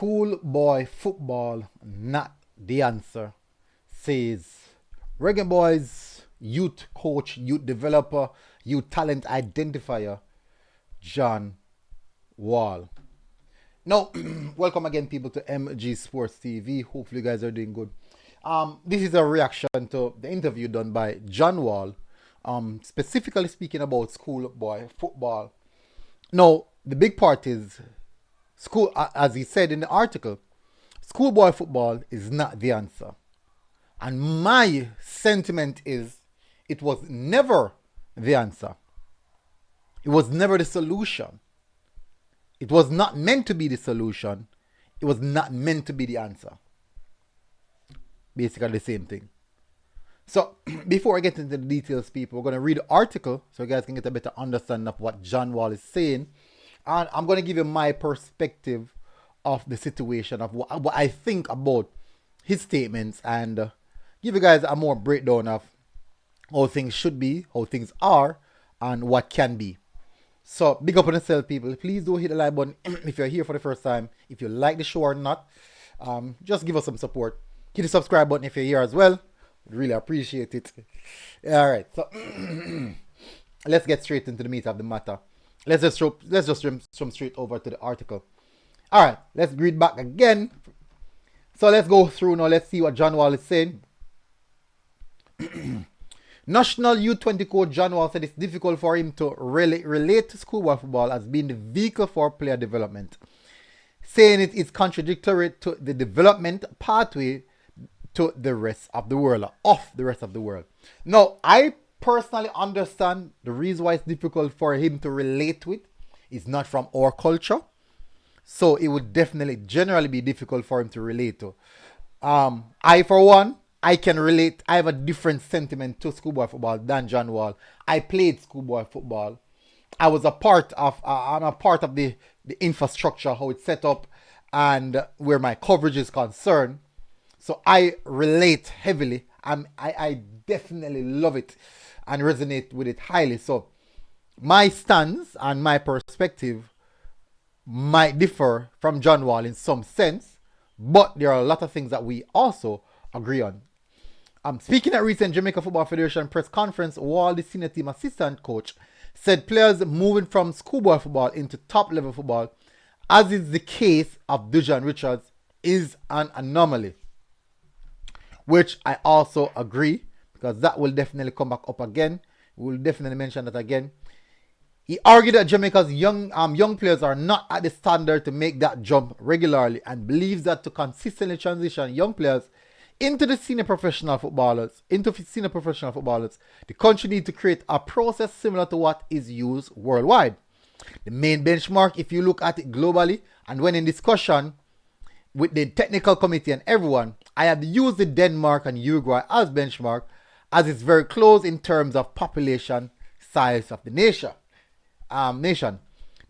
Schoolboy football not the answer, says Reggae Boyz youth coach, youth developer, youth talent identifier, John Wall. Now, welcome again, people, to MG Sports TV. Hopefully, you guys are doing good. This is a reaction to the interview done by John Wall, specifically speaking about schoolboy football. Now, the big part is school, as he said in the article, schoolboy football is not the answer. And my sentiment is it was never the answer. It was never the solution. It was not meant to be the solution. It was not meant to be the answer. Basically the same thing. So before I get into the details, people, we're going to read the article so you guys can get a better understanding of what John Wall is saying. And I'm going to give you my perspective of the situation, of what I think about his statements, and give you guys a more breakdown of how things should be, how things are, and what can be. So big up on yourself, people. Please do hit the like button if you're here for the first time. If you like the show or not, just give us some support. Hit the subscribe button if you're here as well. Really appreciate it. All right, so let's get straight into the meat of the matter. Let's just jump straight over to the article. All right, let's read back again. So let's go through now. Let's see what John Wall is saying. National U20 coach John Wall said it's difficult for him to relate to schoolboy football as being the vehicle for player development, saying it is contradictory to the development pathway to the rest of the world, Now, I personally understand the reason why it's difficult for him to relate to it is not from our culture. So it would definitely generally be difficult for him to relate to. I, for one, I can relate. I have a different sentiment to schoolboy football than John Wall. I played schoolboy football. I was a part of, I'm a part of the infrastructure, how it's set up, and where my coverage is concerned. So I relate heavily. I definitely love it and resonate with it highly. So my stance and my perspective might differ from John Wall in some sense, but there are a lot of things that we also agree on. Speaking at recent Jamaica Football Federation press conference, Wall, the senior team assistant coach, said players moving from schoolboy football into top level football, as is the case of Dujan Richards, is an anomaly. Which I also agree, because that will definitely come back up again. We'll definitely mention that again. He argued that Jamaica's young players are not at the standard to make that jump regularly, and believes that to consistently transition young players into senior professional footballers, the country needs to create a process similar to what is used worldwide. The main benchmark, if you look at it globally, and when in discussion with the technical committee and everyone, I have used the Denmark and Uruguay as benchmark, as it's very close in terms of population size of the nation.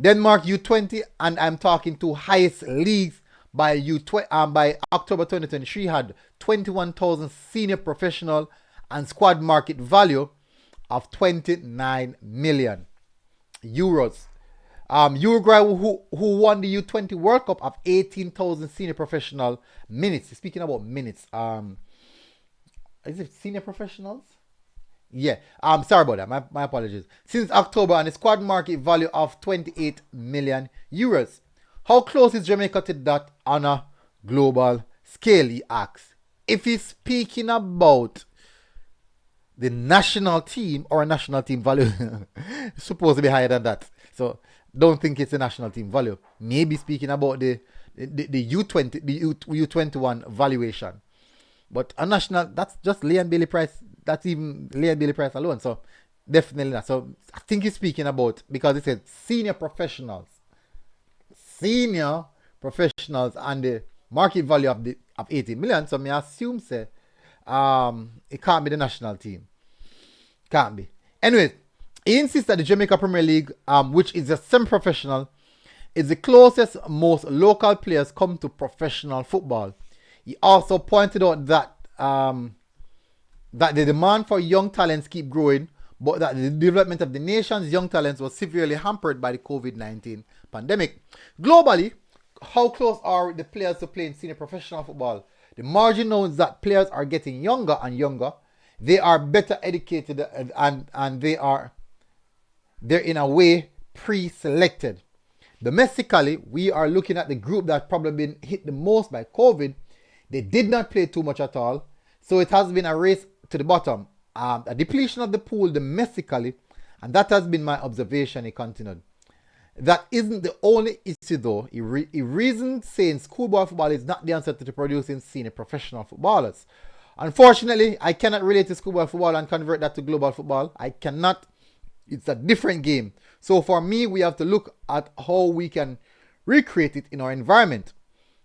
Denmark U20, and I'm talking to highest leagues by by October 2023, had 21,000 senior professional and squad market value of 29 million euros. Uruguay, who won the U20 World Cup, of 18,000 senior professional minutes. Speaking about minutes, is it senior professionals? Yeah. Sorry about that. My apologies. Since October, and a squad market value of 28 million euros. How close is Jamaica to that on a global scale, he asks. If he's speaking about the national team or a national team value, it's supposed to be higher than that. So don't think it's a national team value. Maybe speaking about the U20, the U21 valuation. But a national, that's just Leon Bailey Price. That's even Leon Bailey Price alone. So definitely not. So I think he's speaking about, because it said senior professionals. Senior professionals and the market value of 80 million. So I assume say it can't be the national team. Can't be. Anyway, he insists that the Jamaica Premier League, which is a semi-professional, is the closest most local players come to professional football. He also pointed out that that the demand for young talents keep growing, but that the development of the nation's young talents was severely hampered by the COVID-19 pandemic. Globally, how close are the players to playing senior professional football? The margin knows that players are getting younger and younger. They are better educated and they're in a way pre-selected. Domestically, we are looking at the group that probably been hit the most by COVID. They did not play too much at all, so it has been a race to the bottom, a depletion of the pool domestically, and that has been my observation. He continued. That isn't the only issue though. He reasoned, saying schoolboy football is not the answer to producing senior professional footballers. Unfortunately, I cannot relate to schoolboy football and convert that to global football. I cannot. It's a different game. So for me, we have to look at how we can recreate it in our environment.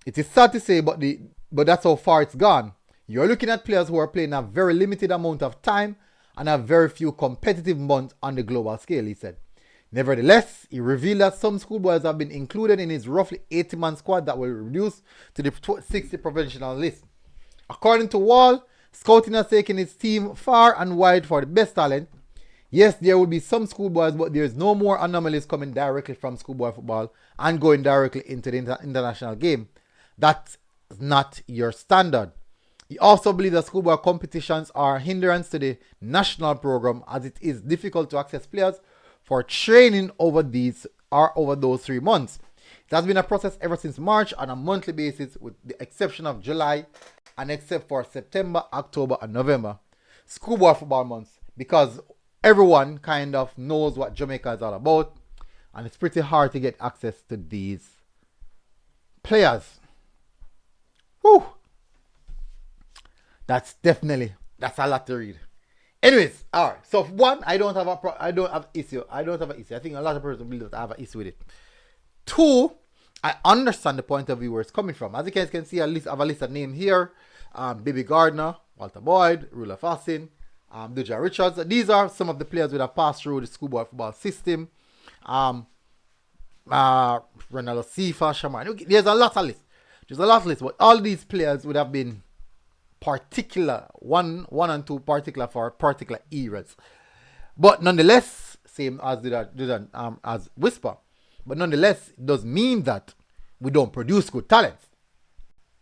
It is sad to say, but that's how far it's gone. You're looking at players who are playing a very limited amount of time and have very few competitive months on the global scale, he said. Nevertheless, he revealed that some schoolboys have been included in his roughly 80-man squad that will reduce to the 60 provincial list. According to Wall, scouting has taken his team far and wide for the best talent. Yes, there will be some schoolboys, but there is no more anomalies coming directly from schoolboy football and going directly into the international game. That's not your standard. He also believes that schoolboy competitions are a hindrance to the national program, as it is difficult to access players for training over those 3 months. It has been a process ever since March on a monthly basis, with the exception of July and except for September, October, and November. Schoolboy football months, because everyone kind of knows what Jamaica is all about, and it's pretty hard to get access to these players. Whew. That's a lot to read. Anyways, all right. So one, I don't have an issue. I think a lot of people believe that I have an issue with it. Two, I understand the point of view where it's coming from. As you guys can see, I have a list of names here. Baby Gardner, Walter Boyd, Rula Fassin, Duja Richards. These are some of the players that have passed through the schoolboy football system. Ronaldo Sifa, Shaman. There's a lot of lists. But all these players would have been particular, one and two particular for particular eras. But nonetheless, same as as Whisper. But nonetheless, it does mean that we don't produce good talents.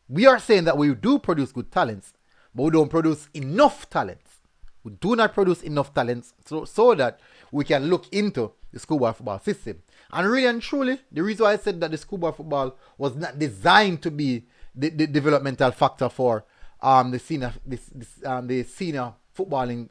We are saying that we do produce good talents, but we don't produce enough talents. We do not produce enough talents so that we can look into the schoolboy football system. And really and truly, the reason why I said that the schoolboy football was not designed to be the developmental factor for the senior footballing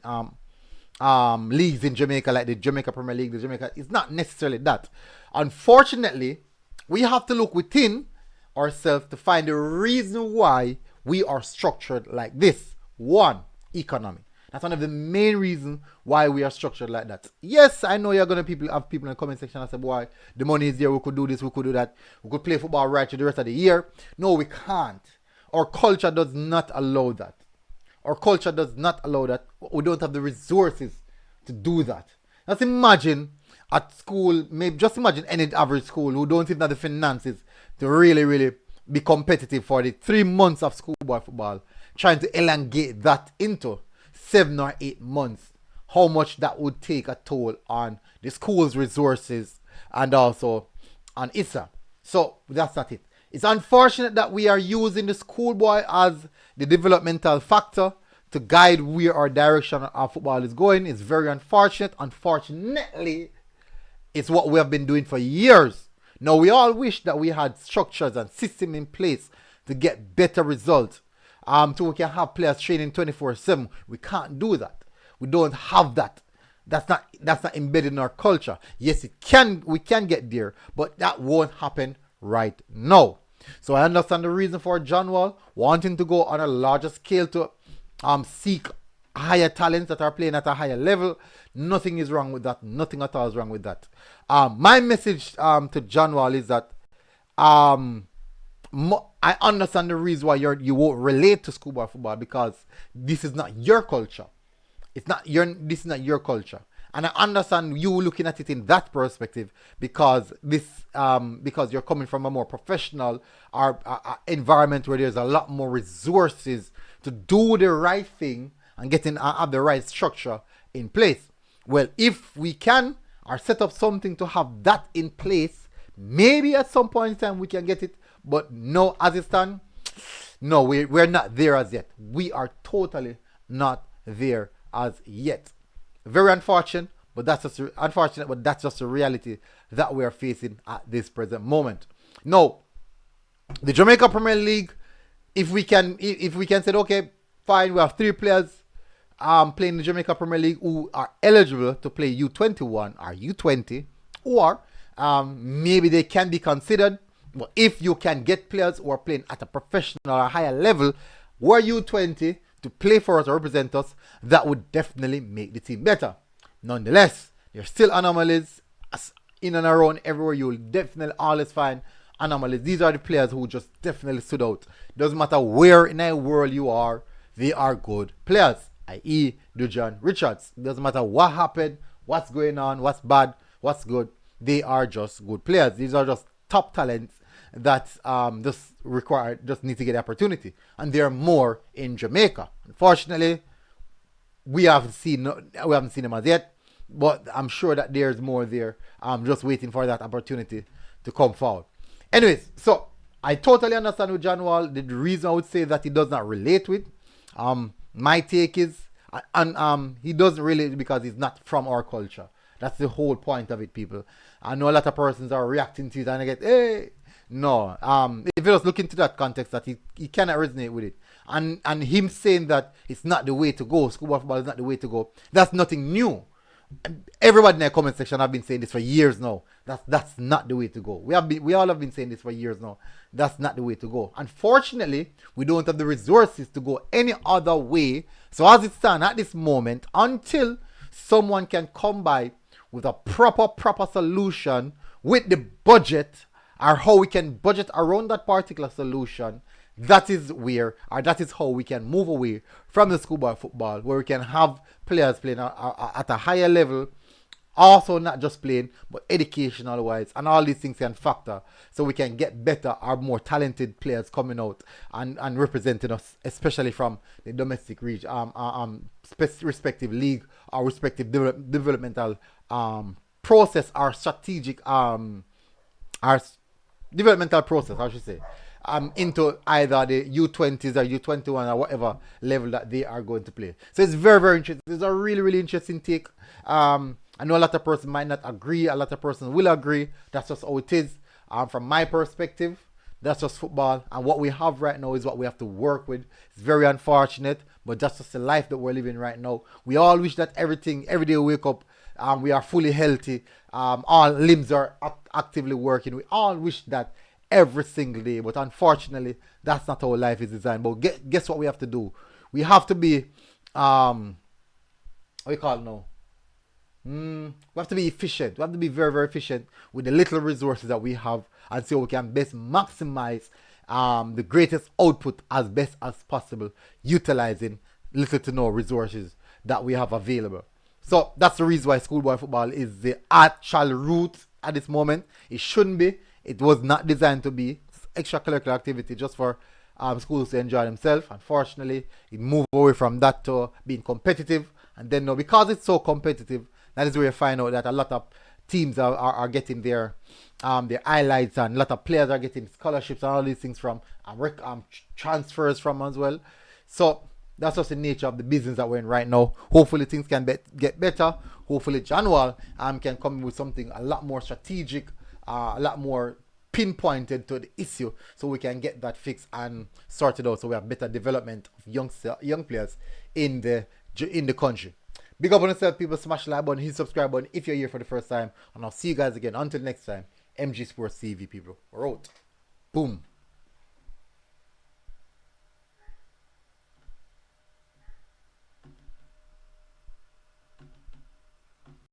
leagues in Jamaica, like the Jamaica Premier League, it's not necessarily that. Unfortunately, we have to look within ourselves to find the reason why we are structured like this. One, economy. That's one of the main reasons why we are structured like that. Yes, I know you're gonna have people in the comment section that say, "Boy, the money is there. We could do this. We could do that. We could play football right through the rest of the year." No, we can't. Our culture does not allow that. We don't have the resources to do that. Just imagine at school, just imagine any average school who don't even have the finances to really be competitive for the 3 months of schoolboy football, trying to elongate that into 7 or 8 months. How much that would take a toll on the school's resources and also on ISA. So that's not it. It's unfortunate that we are using the schoolboy as the developmental factor to guide where our direction of football is going. It's very unfortunate. Unfortunately, it's what we have been doing for years. Now, we all wish that we had structures and system in place to get better results. So we can have players training 24/7. We can't do that. We don't have that. That's not embedded in our culture. Yes, we can get there, but that won't happen right now. So I understand the reason for John Wall wanting to go on a larger scale to seek higher talents that are playing at a higher level. Nothing is wrong with that. Nothing at all is wrong with that. My message to John Wall is that I understand the reason why you won't relate to schoolboy football, because this is not your culture. This is not your culture. And I understand you looking at it in that perspective because you're coming from a more professional environment where there's a lot more resources to do the right thing and have the right structure in place. Well, if we can or set up something to have that in place, maybe at some point in time we can get it. But no, as it stands, no, we're not there as yet. We are totally not there as yet. Very unfortunate, but that's just unfortunate, but that's just the reality that we are facing at this present moment. Now, the Jamaica Premier League, if we can say, okay, fine, we have 3 players playing the Jamaica Premier League who are eligible to play U21 or U20, or maybe they can be considered. But if you can get players who are playing at a professional or higher level, who are U20 to play for us or represent us, that would definitely make the team better. Nonetheless, there's still anomalies in and around everywhere. You'll definitely always find anomalies. These are the players who just definitely stood out. Doesn't matter where in the world you are, they are good players, i.e. Dujan Richards. Doesn't matter what happened, what's going on, what's bad, what's good. They are just good players. These are just top talents that just need to get the opportunity. And there are more in Jamaica. Unfortunately, we haven't seen them as yet, but I'm sure that there's more there. I'm just waiting for that opportunity to come forward. Anyways, so I totally understand with John Wall. The reason I would say that he does not relate with, my take is, and he doesn't relate because he's not from our culture. That's the whole point of it, people. I know a lot of persons are reacting to it and I get, hey, no. If you just look into that context, that he cannot resonate with it. And him saying that it's not the way to go, schoolboy football is not the way to go, that's nothing new. Everybody in the comment section have been saying this for years now. That's not the way to go. We all have been saying this for years now. That's not the way to go. Unfortunately, we don't have the resources to go any other way. So as it stands at this moment, until someone can come by with a proper solution with the budget, or how we can budget around that particular solution, that is how we can move away from the schoolboy football, where we can have players playing at a higher level, also not just playing, but educational wise, and all these things can factor, so we can get better or more talented players coming out and representing us, especially from the domestic region, respective league or respective developmental process or strategic our developmental process, I should say, into either the U20s or U21 or whatever level that they are going to play. So it's very, very interesting. It's a really, really interesting take. I know a lot of persons might not agree. A lot of persons will agree. That's just how it is. From my perspective, that's just football. And what we have right now is what we have to work with. It's very unfortunate, but that's just the life that we're living right now. We all wish that every day we wake up, we are fully healthy. All limbs are actively working. We all wish that every single day, but unfortunately, that's not how life is designed. But guess what we have to do? We have to be, what do you call it now? We have to be efficient. We have to be very, very efficient with the little resources that we have, and so we can best maximize the greatest output as best as possible, utilizing little to no resources that we have available. So that's the reason why schoolboy football is the actual route at this moment. It shouldn't be. It was not designed to be extracurricular activity just for schools to enjoy themselves. Unfortunately, it moved away from that to being competitive. And then now, because it's so competitive, that is where you find out that a lot of teams are getting their highlights, and a lot of players are getting scholarships and all these things from transfers from as well. So that's just the nature of the business that we're in right now. Hopefully things can get better. Hopefully January can come with something a lot more strategic, a lot more pinpointed to the issue, so we can get that fixed and sorted out, so we have better development of young players in the country. Big up on yourself, people. Smash the like button, hit subscribe button if you're here for the first time, and I'll see you guys again. Until next time, MG Sports TV, people. We're out. Boom.